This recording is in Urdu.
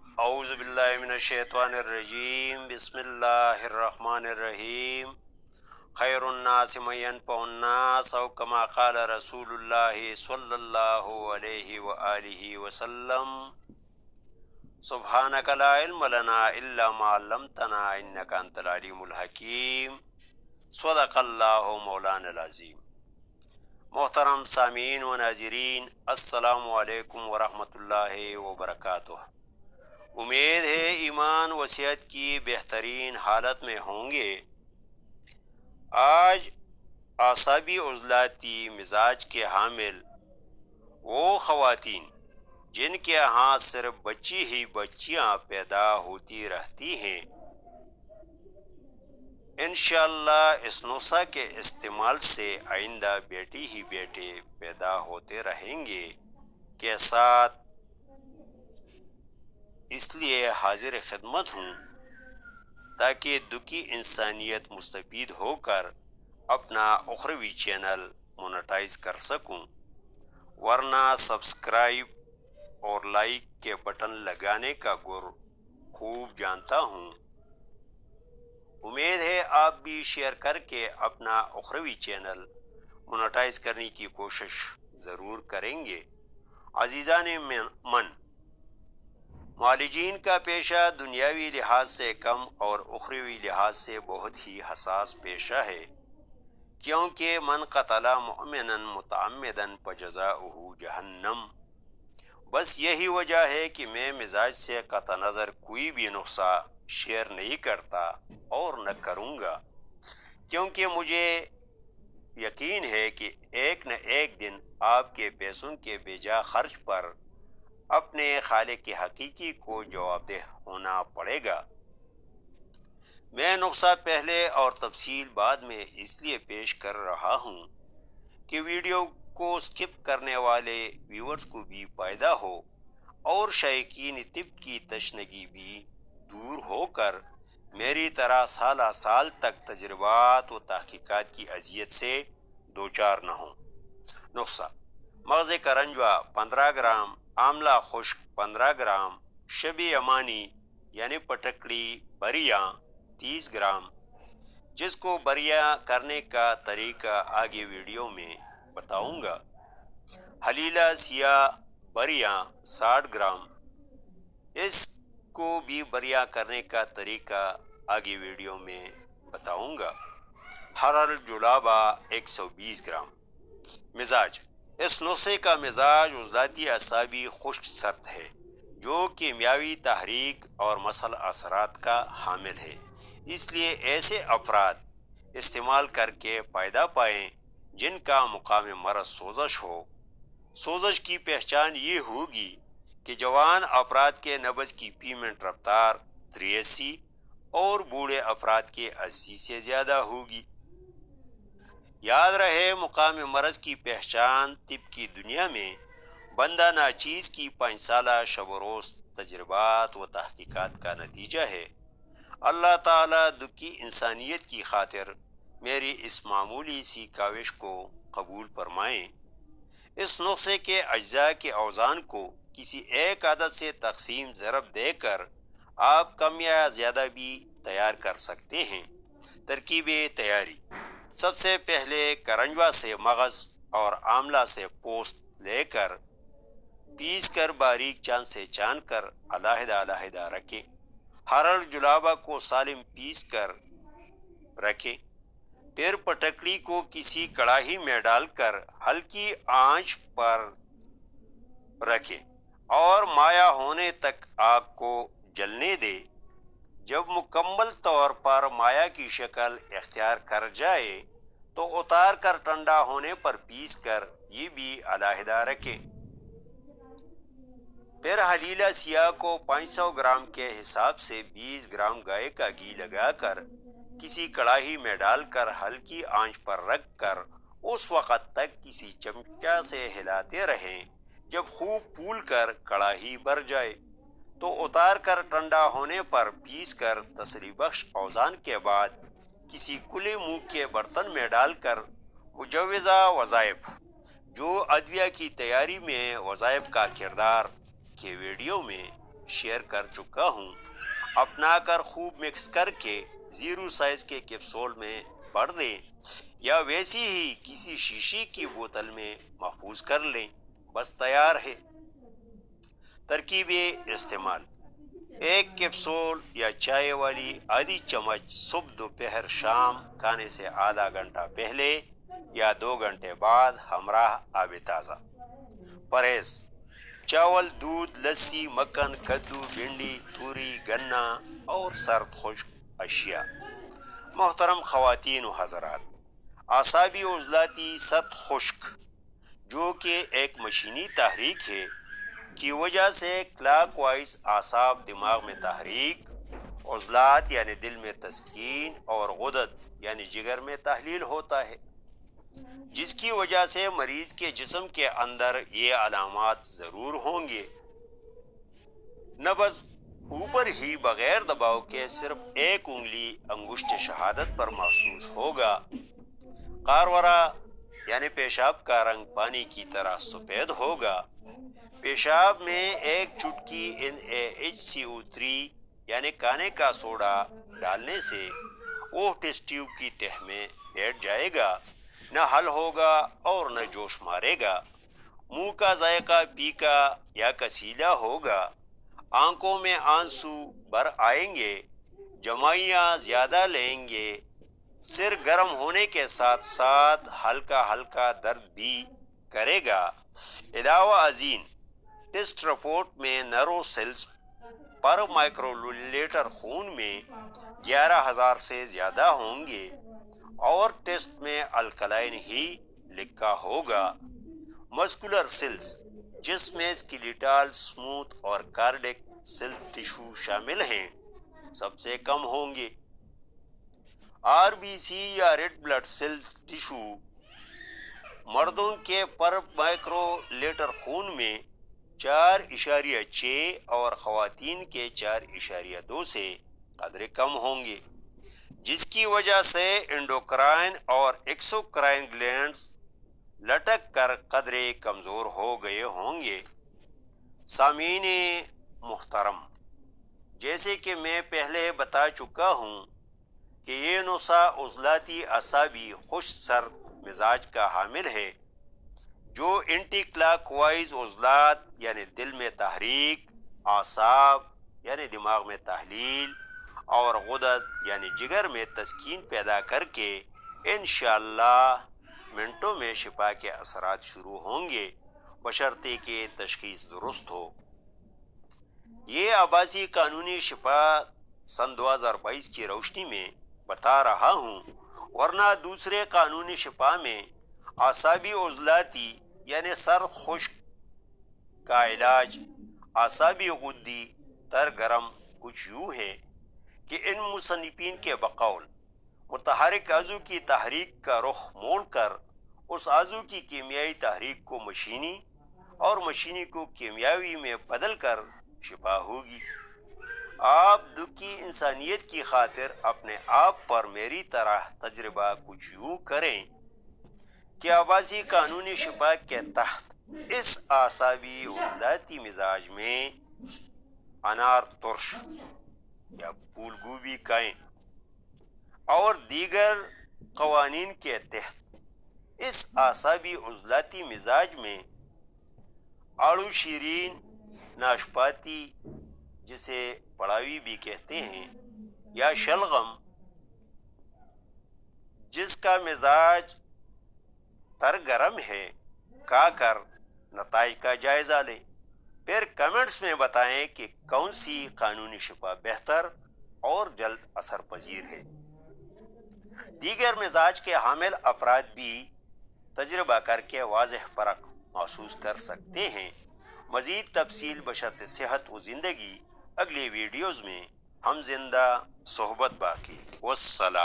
اعوذ باللہ من الشیطان الرجیم، بسم اللہ الرحمن الرحیم۔ خیر الناس من ينفع الناس، او کما قال رسول اللہ صلی اللہ علیہ وآلہ وسلم۔ سبحانک لا علم لنا الا ما علمتنا انک انت العلیم الحکیم۔ صدق اللہ مولانا العظیم۔ محترم سامعین و ناظرین، السلام علیکم ورحمۃ اللہ وبرکاتہ۔ امید ہے ایمان و صحت کی بہترین حالت میں ہوں گے۔ آج اعصابی عضلاتی مزاج کے حامل وہ خواتین جن کے ہاں صرف بچی ہی بچیاں پیدا ہوتی رہتی ہیں، انشاءاللہ اس نسخہ کے استعمال سے آئندہ بیٹی ہی بیٹے پیدا ہوتے رہیں گے کے ساتھ اس لیے حاضر خدمت ہوں تاکہ دکی انسانیت مستفید ہو کر اپنا اخروی چینل مونیٹائز کر سکوں، ورنہ سبسکرائب اور لائک کے بٹن لگانے کا گر خوب جانتا ہوں۔ امید ہے آپ بھی شیئر کر کے اپنا اخروی چینل مونیٹائز کرنے کی کوشش ضرور کریں گے۔ عزیزان من، معالجین کا پیشہ دنیاوی لحاظ سے کم اور اخروی لحاظ سے بہت ہی حساس پیشہ ہے، کیونکہ من قتل مؤمنا متعمدا فجزاؤہ جہنم۔ بس یہی وجہ ہے کہ میں مزاج سے قطع نظر کوئی بھی نسخہ شیئر نہیں کرتا اور نہ کروں گا، کیونکہ مجھے یقین ہے کہ ایک نہ ایک دن آپ کے پیسوں کے بے جا خرچ پر اپنے خالق حقیقی کو جواب دہ ہونا پڑے گا۔ میں نسخہ پہلے اور تفصیل بعد میں اس لیے پیش کر رہا ہوں کہ ویڈیو کو سکپ کرنے والے ویورز کو بھی فائدہ ہو اور شائقین طب کی تشنگی بھی دور ہو کر میری طرح سالہ سال تک تجربات و تحقیقات کی اذیت سے دوچار نہ ہوں۔ نسخہ: مغز کرنجوا 15 گرام، آملہ خشک 15 گرام، شب یمانی یعنی پٹکڑی بریاں 30 گرام، جس کو بریاں کرنے کا طریقہ آگے ویڈیو میں بتاؤں گا۔ حلیلہ سیاہ بریاں 60 گرام، اس کو بھی بریاں کرنے کا طریقہ آگے ویڈیو میں بتاؤں گا۔ ہرر جلابہ 120 گرام۔ مزاج: اس نسخے کا مزاج عضلاتی اعصابی خشک سرد ہے جو کیمیاوی تحریک اور مسل اثرات کا حامل ہے، اس لیے ایسے افراد استعمال کر کے فائدہ پائیں جن کا مقام مرض سوزش ہو۔ سوزش کی پہچان یہ ہوگی کہ جوان افراد کے نبض کی فی منٹ رفتار 83 اور بوڑھے افراد کے 80 سے زیادہ ہوگی۔ یاد رہے، مقام مرض کی پہچان طب کی دنیا میں بندہ ناچیز کی 5 سالہ شب و روز تجربات و تحقیقات کا نتیجہ ہے۔ اللہ تعالیٰ دکی انسانیت کی خاطر میری اس معمولی سی کاوش کو قبول فرمائیں۔ اس نسخے کے اجزاء کے اوزان کو کسی ایک عدد سے تقسیم ضرب دے کر آپ کم یا زیادہ بھی تیار کر سکتے ہیں۔ ترکیب تیاری: سب سے پہلے کرنجوا سے مغز اور آملہ سے پوست لے کر پیس کر باریک چاند سے چان کر علیحدہ علیحدہ رکھیں۔ ہرر جلابہ کو سالم پیس کر رکھیں۔ پھر پٹکڑی کو کسی کڑاہی میں ڈال کر ہلکی آنچ پر رکھیں اور مائع ہونے تک آگ کو جلنے دیں۔ جب مکمل طور پر مائع کی شکل اختیار کر جائے تو اتار کر ٹھنڈا ہونے پر پیس کر یہ بھی علیحدہ رکھیں۔ پھر حلیلہ سیاہ کو 500 گرام کے حساب سے 20 گرام گائے کا گھی لگا کر کسی کڑاہی میں ڈال کر ہلکی آنچ پر رکھ کر اس وقت تک کسی چمچہ سے ہلاتے رہیں جب خوب پھول کر کڑاہی بھر جائے، تو اتار کر ٹھنڈا ہونے پر پیس کر تسلی بخش اوزان کے بعد کسی کھلے منہ کے برتن میں ڈال کر مجوزہ وظائف جو ادویہ کی تیاری میں وظائف کا کردار کے ویڈیو میں شیئر کر چکا ہوں، اپنا کر خوب مکس کر کے 0 سائز کے کیپسول میں بھر دیں یا ویسی ہی کسی شیشے کی بوتل میں محفوظ کر لیں، بس تیار ہے۔ ترکیب استعمال: 1 کیپسول یا چائے والی آدھی چمچ صبح، دوپہر، شام کھانے سے آدھا گھنٹہ پہلے یا 2 گھنٹے بعد ہمراہ آب تازہ۔ پرہیز: چاول، دودھ، لسی، مکھن، کدو، بھنڈی، توری، گنا اور سرد خشک اشیاء۔ محترم خواتین و حضرات، اعصابی عضلاتی سرد خشک، جو کہ ایک مشینی تحریک ہے، کی وجہ سے کلاک وائز اعصاب دماغ میں تحریک، عضلات یعنی دل میں تسکین اور غدد یعنی جگر میں تحلیل ہوتا ہے، جس کی وجہ سے مریض کے جسم کے اندر یہ علامات ضرور ہوں گے: نبض اوپر ہی بغیر دباؤ کے صرف 1 انگلی انگشت شہادت پر محسوس ہوگا، قارورہ یعنی پیشاب کا رنگ پانی کی طرح سفید ہوگا، پیشاب میں 1 چٹکی NaHCO3 یعنی کھانے کا سوڈا ڈالنے سے وہ ٹیسٹ ٹیوب کی تہ میں بیٹھ جائے گا، نہ حل ہوگا اور نہ جوش مارے گا، منہ کا ذائقہ پھیکا یا کسیلا ہوگا، آنکھوں میں آنسو بھر آئیں گے، جمائیاں زیادہ لیں گے، سر گرم ہونے کے ساتھ ساتھ ہلکا ہلکا درد بھی کرے گا۔ علاوہ ازیں ٹیسٹ رپورٹ میں نرو سیلز پر مائکرو لیٹر خون میں 11,000 سے زیادہ ہوں گے اور ٹیسٹ میں الکلائن ہی لکھا ہوگا۔ مسکولر سیلز، جس میں اسکیلیٹل، اسموتھ اور کارڈیک سیل ٹشو شامل ہیں، سب سے کم ہوں گے۔ RBC یا ریڈ بلڈ سیل ٹشو مردوں کے پر مائکرو لیٹر خون میں 4.6 اور خواتین کے 4.2 سے قدرے کم ہوں گے، جس کی وجہ سے انڈوکرائن اور ایکسوکرائن گلینڈز لٹک کر قدرے کمزور ہو گئے ہوں گے۔ سامعین محترم، جیسے کہ میں پہلے بتا چکا ہوں کہ یہ نسخہ عضلاتی اعصابی خشک سرد مزاج کا حامل ہے، جو اینٹی کلاک وائز عضلات یعنی دل میں تحریک، اعصاب یعنی دماغ میں تحلیل اور غدد یعنی جگر میں تسکین پیدا کر کے انشاءاللہ منٹوں میں شفا کے اثرات شروع ہوں گے، بشرطے کہ تشخیص درست ہو۔ یہ آباسی قانونی شفا سن 2022 کی روشنی میں بتا رہا ہوں، ورنہ دوسرے قانونی شفا میں اعصابی عضلاتی یعنی سرد خشک کا علاج اعصابی غدی تر گرم کچھ یوں ہے کہ ان مصنفین کے بقول متحرک عضو کی تحریک کا رخ موڑ کر اس عضو کی کیمیائی تحریک کو مشینی اور مشینی کو کیمیاوی میں بدل کر شفا ہوگی۔ آپ دکھی انسانیت کی خاطر اپنے آپ پر میری طرح تجربہ کچھ یوں کریں کہ آباسی قانونی شفا کے تحت اس اعصابی عضلاتی مزاج میں انار ترش یا پھول گوبھی کھائیں اور دیگر قوانین کے تحت اس اعصابی عضلاتی مزاج میں آڑو شیرین، ناشپاتی جسے پڑاوی بھی کہتے ہیں، یا شلغم جس کا مزاج تر گرم ہے، کھا کر نتائج کا جائزہ لیں، پھر کمنٹس میں بتائیں کہ کون سی قانونی شفا بہتر اور جلد اثر پذیر ہے۔ دیگر مزاج کے حامل افراد بھی تجربہ کر کے واضح فرق محسوس کر سکتے ہیں۔ مزید تفصیل بشرط صحت و زندگی اگلی ویڈیوز میں ہم زندہ صحبت باقی۔ والسلام۔